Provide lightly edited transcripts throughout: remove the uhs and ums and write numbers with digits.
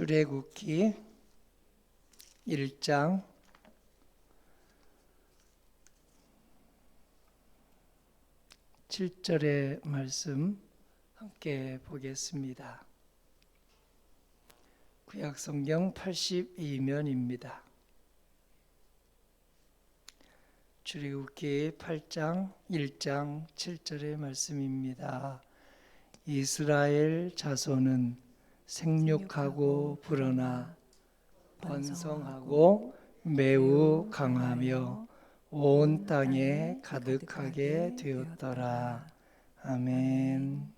출애굽기 1장 7절의 말씀 함께 보겠습니다. 구약성경 82면입니다. 출애굽기 8장 1장 7절의 말씀입니다. 이스라엘 자손은 생육하고 불어나 번성하고 매우 강하며 온 땅에 가득하게 되었더라. 아멘.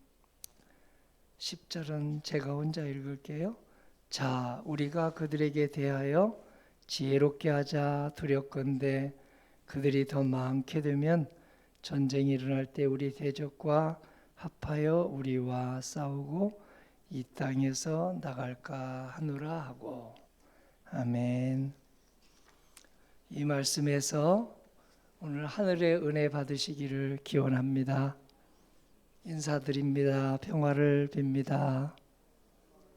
10절은 제가 혼자 읽을게요. 자, 우리가 그들에게 대하여 지혜롭게 하자 두렵건대 그들이 더 많게 되면 전쟁이 일어날 때 우리 대적과 합하여 우리와 싸우고 이 땅에서 나갈까 하노라 하고. 아멘. 이 말씀에서 오늘 하늘의 은혜 받으시기를 기원합니다. 인사드립니다. 평화를 빕니다.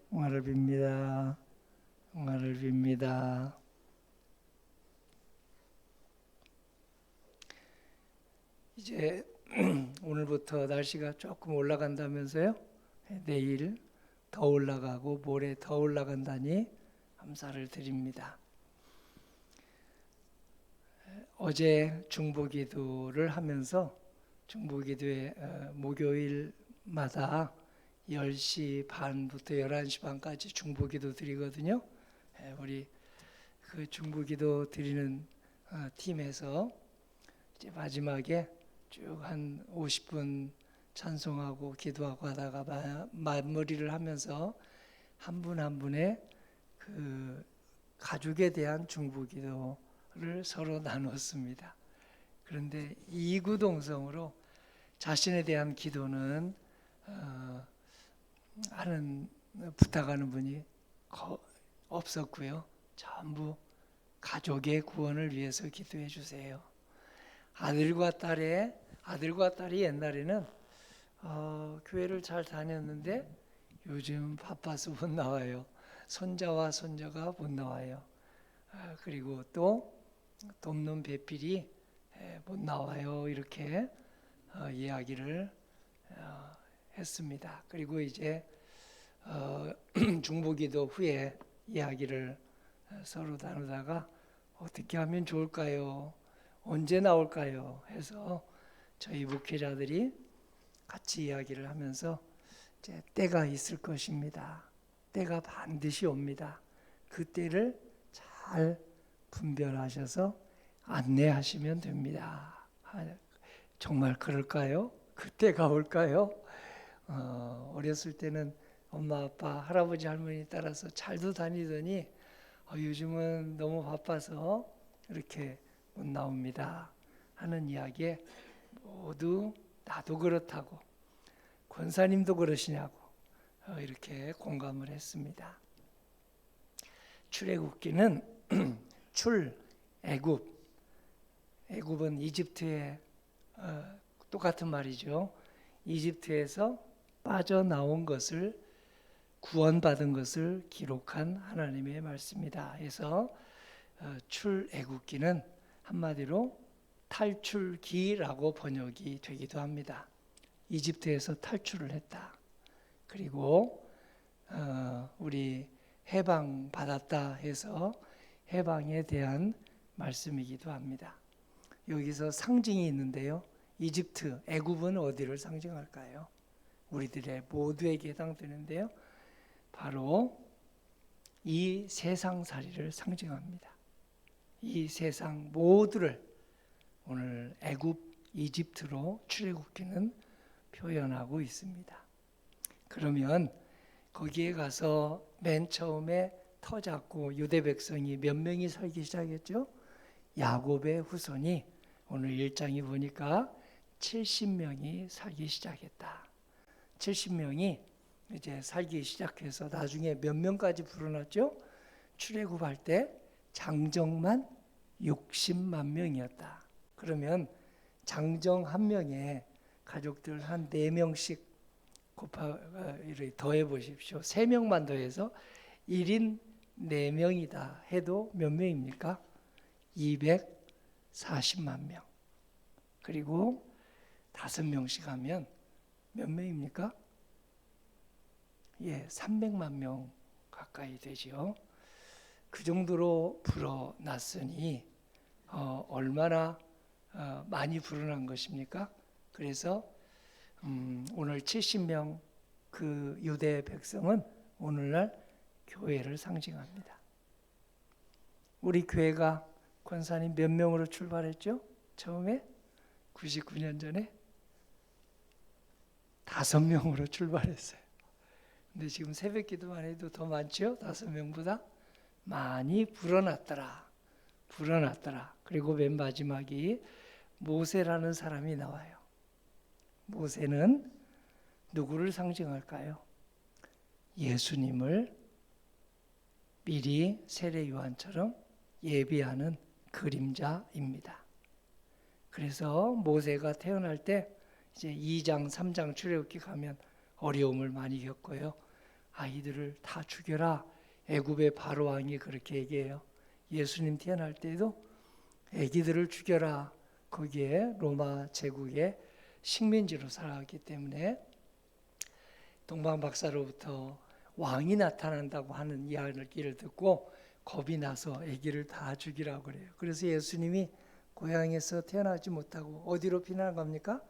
평화를 빕니다. 평화를 빕니다. 이제 오늘부터 날씨가 조금 올라간다면서요? 내일 더 올라가고 모레 더 올라간다니 감사를 드립니다. 어제 중보기도를 하면서 중보기도에 목요일마다 10시 반부터 11시 반까지 중보기도 드리거든요. 우리 그 중보기도 드리는 팀에서 이제 마지막에 쭉 한 50분 찬송하고 기도하고 하다가 마무리를 하면서 한 분 한 분의 그 가족에 대한 중보기도를 서로 나눴습니다. 그런데 이구동성으로 자신에 대한 기도는 부탁하는 분이 없었고요. 전부 가족의 구원을 위해서 기도해 주세요. 아들과 딸이 옛날에는 교회를 잘 다녔는데 요즘 바빠서 못 나와요. 손자와 손자가 못 나와요. 그리고 또 돕는 배필이 못 나와요. 이렇게 이야기를 했습니다. 그리고 이제 중보기도 후에 이야기를 서로 나누다가 어떻게 하면 좋을까요? 언제 나올까요? 해서 저희 목회자들이 같이 이야기를 하면서 이제 때가 있을 것입니다. 때가 반드시 옵니다. 그 때를 잘 분별하셔서 안내하시면 됩니다. 정말 그럴까요? 그 때가 올까요? 어렸을 때는 엄마, 아빠, 할아버지, 할머니 따라서 잘도 다니더니 요즘은 너무 바빠서 이렇게 못 나옵니다 하는 이야기에 모두 나도 그렇다고 권사님도 그러시냐고 이렇게 공감을 했습니다. 출애굽기는 애굽은 이집트의 똑같은 말이죠. 이집트에서 빠져나온 것을 구원받은 것을 기록한 하나님의 말씀이다 해서 출애굽기는 한마디로 탈출기라고 번역이 되기도 합니다. 이집트에서 탈출을 했다. 그리고 우리 해방 받았다 해서 해방에 대한 말씀이기도 합니다. 여기서 상징이 있는데요. 이집트, 애굽은 어디를 상징할까요? 우리들의 모두에게 해당되는데요. 바로 이 세상살이를 상징합니다. 이 세상 모두를 오늘 애굽, 이집트로 출애굽기는 표현하고 있습니다. 그러면 거기에 가서 맨 처음에 터 잡고 유대 백성이 몇 명이 살기 시작했죠? 야곱의 후손이 오늘 1장에 보니까 70명이 살기 시작했다. 70명이 이제 살기 시작해서 나중에 몇 명까지 불어났죠? 출애굽할 때 장정만 60만 명이었다. 그러면 장정 한 명에 가족들 한 4명씩 더해 보십시오. 3명만 더해서 1인 4명이다 해도 몇 명입니까? 240만 명. 그리고 5명씩 하면 몇 명입니까? 300만 명 가까이 되죠. 그 정도로 불어났으니 얼마나 많이 불어난 것입니까? 그래서 오늘 70명 그 유대 백성은 오늘날 교회를 상징합니다. 우리 교회가 권사님 몇 명으로 출발했죠? 처음에 99년 전에 5명으로 출발했어요. 근데 지금 새벽 기도만 해도 더 많죠? 5명보다 많이 불어났더라. 그리고 맨 마지막이 모세라는 사람이 나와요. 모세는 누구를 상징할까요? 예수님을 미리 세례 요한처럼 예비하는 그림자입니다. 그래서 모세가 태어날 때 이제 2장, 3장 출애굽기 가면 어려움을 많이 겪어요. 아이들을 다 죽여라. 애굽의 바로 왕이 그렇게 얘기해요. 예수님 태어날 때도 아기들을 죽여라. 거기에 로마 제국의 식민지로 살아왔기 때문에 동방 박사로부터 왕이 나타난다고 하는 이야기를 듣고 겁이 나서 아기를 다 죽이라고 그래요. 그래서 예수님이 고향에서 태어나지 못하고 어디로 피난 갑니까?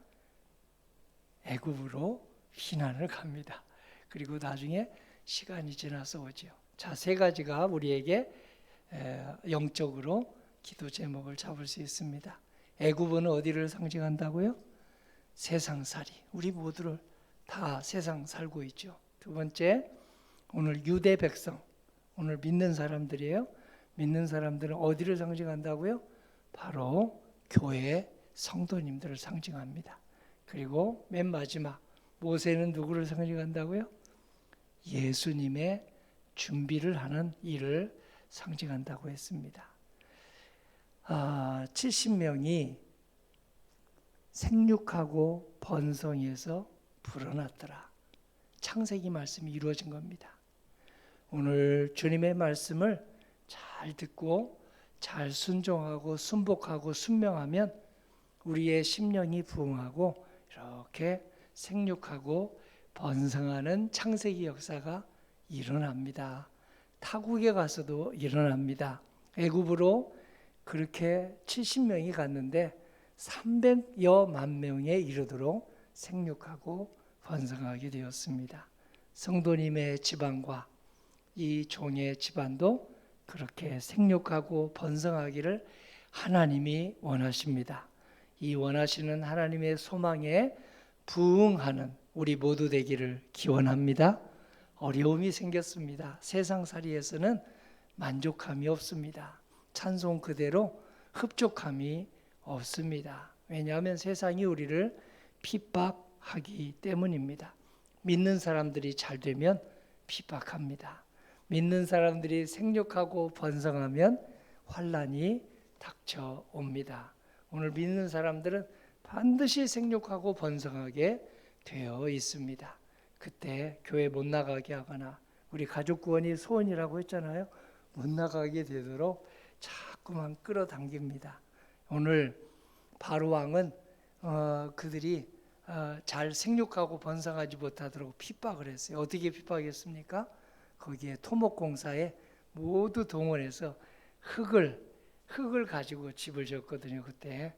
애굽으로 피난을 갑니다. 그리고 나중에 시간이 지나서 오죠. 자, 3가지가 우리에게 영적으로 기도 제목을 잡을 수 있습니다. 애굽은 어디를 상징한다고요? 세상살이. 우리 모두를 다 세상 살고 있죠. 2번째, 오늘 유대 백성, 오늘 믿는 사람들이에요. 믿는 사람들은 어디를 상징한다고요? 바로 교회 성도님들을 상징합니다. 그리고 맨 마지막, 모세는 누구를 상징한다고요? 예수님의 준비를 하는 일을 상징한다고 했습니다. 70명이 생육하고 번성해서 불어났더라. 창세기 말씀이 이루어진 겁니다. 오늘 주님의 말씀을 잘 듣고 잘 순종하고 순복하고 순명하면 우리의 심령이 부흥하고 이렇게 생육하고 번성하는 창세기 역사가 일어납니다. 타국에 가서도 일어납니다. 애굽으로 그렇게 70명이 갔는데 300여만 명에 이르도록 생육하고 번성하게 되었습니다. 성도님의 집안과 이 종의 집안도 그렇게 생육하고 번성하기를 하나님이 원하십니다. 이 원하시는 하나님의 소망에 부응하는 우리 모두 되기를 기원합니다. 어려움이 생겼습니다. 세상살이에서는 만족함이 없습니다. 찬송 그대로 흡족함이 없습니다. 왜냐하면 세상이 우리를 핍박하기 때문입니다. 믿는 사람들이 잘 되면 핍박합니다. 믿는 사람들이 생육하고 번성하면 환난이 닥쳐옵니다. 오늘 믿는 사람들은 반드시 생육하고 번성하게 되어 있습니다. 그때 교회 못 나가게 하거나 우리 가족 구원이 소원이라고 했잖아요. 못 나가게 되도록 자꾸만 끌어당깁니다. 오늘 바로 왕은 그들이 잘 생육하고 번성하지 못하도록 핍박을 했어요. 어떻게 핍박했습니까? 거기에 토목공사에 모두 동원해서 흙을 가지고 집을 지었거든요. 그때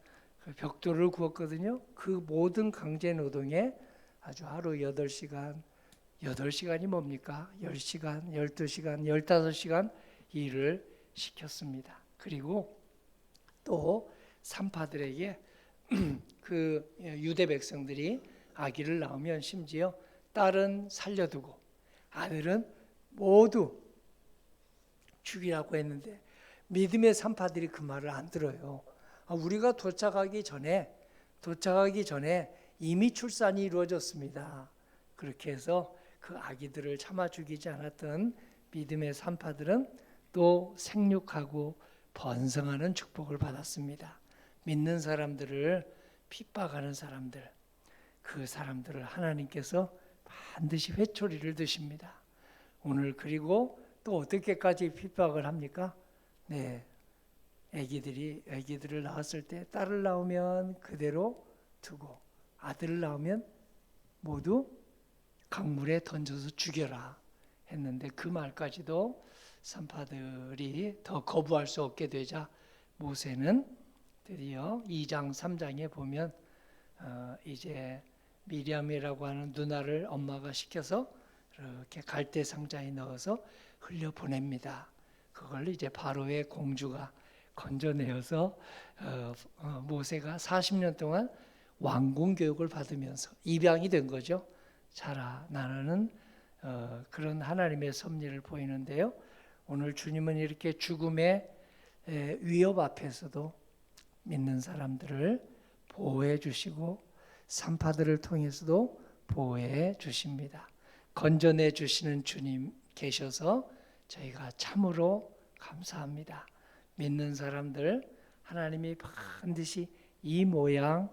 벽돌을 구웠거든요. 그 모든 강제 노동에 아주 하루 8시간이 뭡니까? 10시간, 12시간, 15시간 일을 시켰습니다. 그리고 또 산파들에게 그 유대 백성들이 아기를 낳으면 심지어 딸은 살려두고 아들은 모두 죽이라고 했는데 믿음의 산파들이 그 말을 안 들어요. 우리가 도착하기 전에 이미 출산이 이루어졌습니다. 그렇게 해서 그 아기들을 참아 죽이지 않았던 믿음의 산파들은 또 생육하고 번성하는 축복을 받았습니다. 믿는 사람들을 핍박하는 사람들, 그 사람들을 하나님께서 반드시 회초리를 드십니다. 오늘 그리고 또 어떻게까지 핍박을 합니까? 네, 아기들을 낳았을 때 딸을 낳으면 그대로 두고 아들을 낳으면 모두 강물에 던져서 죽여라 했는데 그 말까지도 산파들이 더 거부할 수 없게 되자 모세는 드디어 2장 3장에 보면 이제 미리암이라고 하는 누나를 엄마가 시켜서 이렇게 갈대 상자에 넣어서 흘려 보냅니다. 그걸 이제 바로의 공주가 건져내어서 모세가 40년 동안 왕궁 교육을 받으면서 입양이 된 거죠. 자라 나라는 그런 하나님의 섭리를 보이는데요. 오늘 주님은 이렇게 죽음의 위협 앞에서도 믿는 사람들을 보호해 주시고 산파들을 통해서도 보호해 주십니다. 건져내 주시는 주님 계셔서 저희가 참으로 감사합니다. 믿는 사람들 하나님이 반드시 이 모양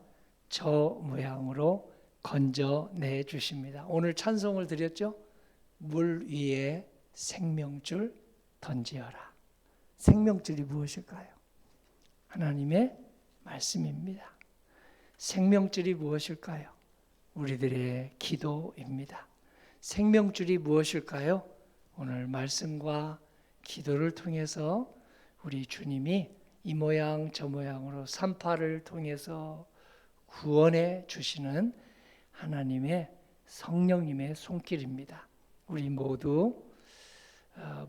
저 모양으로 건져내 주십니다. 오늘 찬송을 드렸죠? 물 위에 생명줄 던지어라. 생명줄이 무엇일까요? 하나님의 말씀입니다. 생명줄이 무엇일까요? 우리들의 기도입니다. 생명줄이 무엇일까요? 오늘 말씀과 기도를 통해서 우리 주님이 이 모양 저 모양으로 산파를 통해서 구원해 주시는 하나님의 성령님의 손길입니다. 우리 모두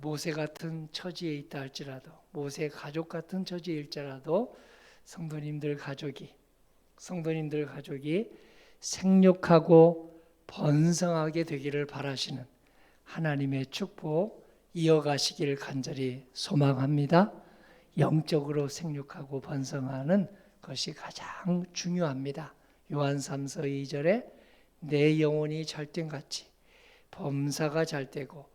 모세 같은 처지에 있다 할지라도 모세 가족 같은 처지에 있더라도 성도님들 가족이 생육하고 번성하게 되기를 바라시는 하나님의 축복 이어가시기를 간절히 소망합니다. 영적으로 생육하고 번성하는 것이 가장 중요합니다. 요한 3서 2절에 내 영혼이 잘된같이 범사가 잘되고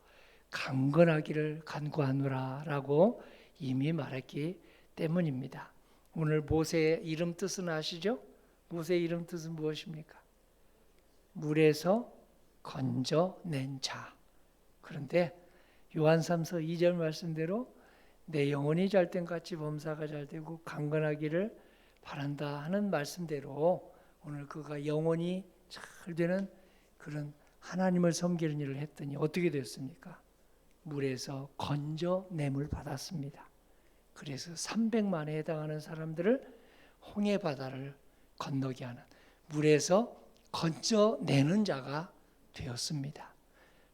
강건하기를 간구하노라 라고 이미 말했기 때문입니다. 오늘 모세의 이름 뜻은 아시죠? 모세의 이름 뜻은 무엇입니까? 물에서 건져낸 자. 그런데 요한 3서 2절 말씀대로 내 영혼이 잘된 같이 범사가 잘되고 강건하기를 바란다 하는 말씀대로 오늘 그가 영혼이 잘 되는 그런 하나님을 섬기는 일을 했더니 어떻게 됐습니까? 물에서 건져냄을 받았습니다. 그래서 300만에 해당하는 사람들을 홍해 바다를 건너게 하는 물에서 건져내는 자가 되었습니다.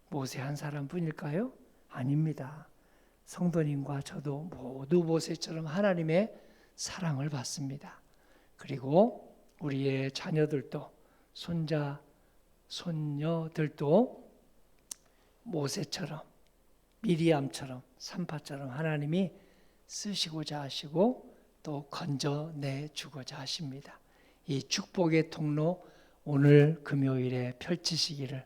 모세 한 사람뿐일까요? 아닙니다. 성도님과 저도 모두 모세처럼 하나님의 사랑을 받습니다. 그리고 우리의 자녀들도 손자, 손녀들도 모세처럼 미리암처럼 산파처럼 하나님이 쓰시고자 하시고 또 건져내 주고자 하십니다. 이 축복의 통로 오늘 금요일에 펼치시기를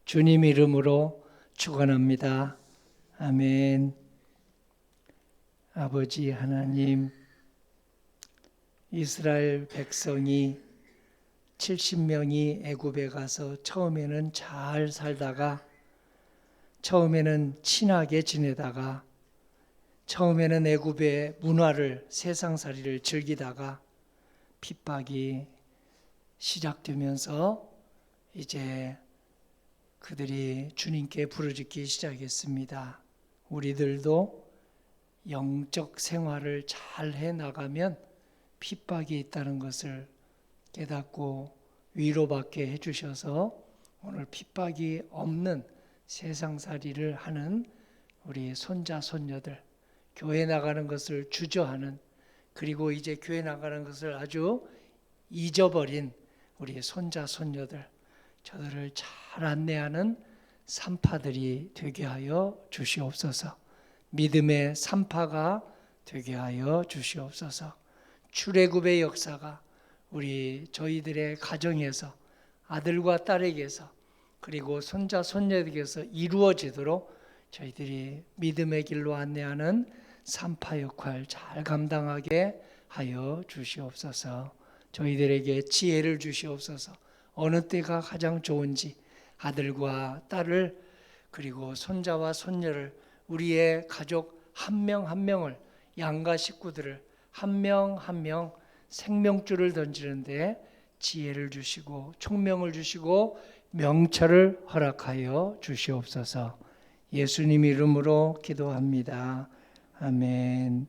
주님 이름으로 축원합니다. 아멘. 아버지 하나님, 이스라엘 백성이 70명이 애굽에 가서 처음에는 잘 살다가 처음에는 친하게 지내다가 처음에는 애굽의 문화를 세상살이를 즐기다가 핍박이 시작되면서 이제 그들이 주님께 부르짖기 시작했습니다. 우리들도 영적 생활을 잘 해나가면 핍박이 있다는 것을 깨닫고 위로받게 해주셔서 오늘 핍박이 없는 세상살이를 하는 우리 손자 손녀들, 교회 나가는 것을 주저하는, 그리고 이제 교회 나가는 것을 아주 잊어버린 우리 손자 손녀들, 저들을 잘 안내하는 산파들이 되게 하여 주시옵소서. 믿음의 산파가 되게 하여 주시옵소서. 출애굽의 역사가 저희들의 가정에서 아들과 딸에게서 그리고 손자 손녀에게서 이루어지도록 저희들이 믿음의 길로 안내하는 산파 역할 잘 감당하게 하여 주시옵소서. 저희들에게 지혜를 주시옵소서. 어느 때가 가장 좋은지 아들과 딸을 그리고 손자와 손녀를 우리의 가족 한 명 한 명을, 양가 식구들을 한 명 한 명 생명줄을 던지는데 지혜를 주시고 총명을 주시고 명철을 허락하여 주시옵소서. 예수님 이름으로 기도합니다. 아멘.